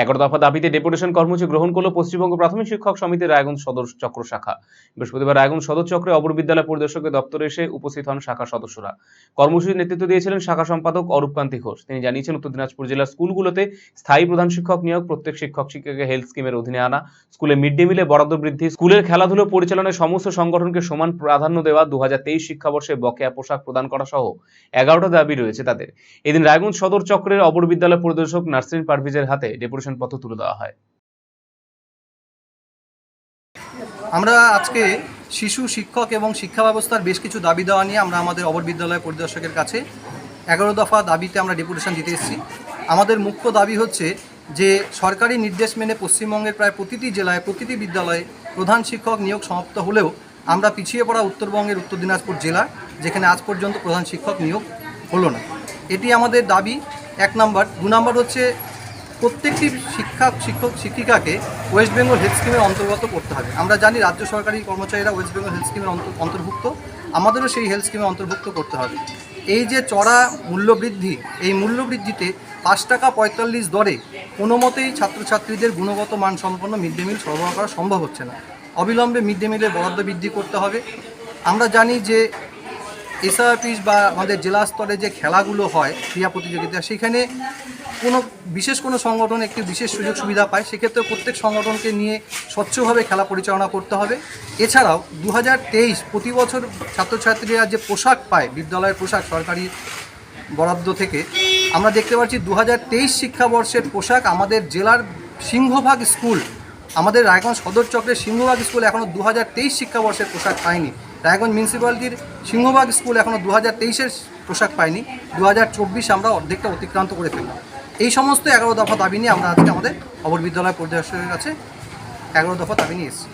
11 দফা দাবিতে ডেপুটেশন কর্মসূচি গ্রহণ করল পশ্চিমবঙ্গ প্রাথমিক শিক্ষক সমিতির রায়গঞ্জ সদর চক্র শাখা। বৃহস্পতিবার রায়গঞ্জ সদর চক্রে অপর বিদ্যালয় পরিদর্শকের দপ্তরে এসে উপস্থিত হন শাখার সদস্যরা। কর্মসূচির নেতৃত্ব দিয়েছিলেন শাখা সম্পাদক অরূপ কান্তি ঘোষ। তিনি জানিয়েছেন, উত্তর দিনাজপুর জেলার স্কুলগুলোতে স্থায়ী প্রধান শিক্ষক নিয়োগ, প্রত্যেক শিক্ষক শিক্ষিকাকে হেলথ স্কিমের অধীনে আনা, স্কুলে মিড ডে মিলে বরাদ্দ বৃদ্ধি, স্কুলের খেলাধুলো পরিচালনায় সমস্ত সংগঠনকে সমান প্রাধান্য দেওয়া, 2023 শিক্ষাবর্ষে বকেয়া পোশাক প্রদান করা সহ 11টা দাবি রয়েছে তাদের। এদিন রায়গঞ্জ সদর চক্রের অপর বিদ্যালয় পরিদর্শক নার্সিন পারভিজের হাতে ডেপুটেশন পত্র তুলে দেওয়া হয়। আমরা আজকে শিশু, শিক্ষক এবং শিক্ষা ব্যবস্থার বেশ কিছু দাবি দেওয়া নিয়ে আমরা আমাদের অপর বিদ্যালয় পরিদর্শকের কাছে 11 দফা দাবিতে আমরা ডেপুটেশন দিতে এসেছি। আমাদের মুখ্য দাবি হচ্ছে যে সরকারি নির্দেশ মেনে পশ্চিমবঙ্গের প্রায় প্রতিটি জেলায়, প্রতিটি বিদ্যালয়ে প্রধান শিক্ষক নিয়োগ সমাপ্ত হলেও আমরা পিছিয়ে পড়া উত্তরবঙ্গের উত্তর দিনাজপুর জেলা, যেখানে আজ পর্যন্ত প্রধান শিক্ষক নিয়োগ হলো না। এটি আমাদের দাবি 1 নম্বর। 2 নম্বর হচ্ছে প্রত্যেকটি শিক্ষক শিক্ষিকাকে ওয়েস্ট বেঙ্গল হেলথ স্কিমের অন্তর্গত করতে হবে। আমরা জানি রাজ্য সরকারি কর্মচারীরা ওয়েস্ট বেঙ্গল হেলথ স্কিমের অন্তর্ভুক্ত, আমাদেরও সেই হেলথ স্কিমে অন্তর্ভুক্ত করতে হবে। এই যে চড়া মূল্যবৃদ্ধি, এই মূল্যবৃদ্ধিতে 5 টাকা 45 দরে কোনো মতেই ছাত্রছাত্রীদের গুণগত মানসম্পন্ন মিড ডে মিল সরবরাহ করা সম্ভব হচ্ছে না। অবিলম্বে মিড ডে মিলের বরাদ্দ বৃদ্ধি করতে হবে। আমরা জানি যে এসআরপিস বা আমাদের জেলা স্তরে যে খেলাগুলো হয়, ক্রীড়া প্রতিযোগিতা, সেখানে বিশেষ কোনো সংগঠন একটি বিশেষ সুযোগ সুবিধা পায়, সেক্ষেত্রে প্রত্যেক সংগঠনকে নিয়ে স্বচ্ছভাবে খেলা পরিচালনা করতে হবে। এছাড়াও 2023 প্রতি বছর ছাত্রছাত্রীরা যে পোশাক পায়, বিদ্যালয়ের পোশাক সরকারি বরাদ্দ থেকে, আমরা দেখতে পাচ্ছি 2023 শিক্ষাবর্ষের পোশাক আমাদের জেলার সিংহভাগ স্কুল, আমাদের রায়গঞ্জ সদর চক্রের সিংহভাগ স্কুল এখনও 2023 শিক্ষাবর্ষের পোশাক পায়নি। রায়গঞ্জ মিউনিসিপ্যালিটির সিংহভাগ স্কুল এখনও 2023-এর পোশাক পায়নি। 2024 আমরা অর্ধেকটা অতিক্রান্ত করে ফেললাম। এই সমস্ত 11 দফা দাবি নিয়ে আমরা আজকে আমাদের অপর বিদ্যালয় পরিদর্শকের কাছে 11 দফা দাবি নিয়ে এসেছি।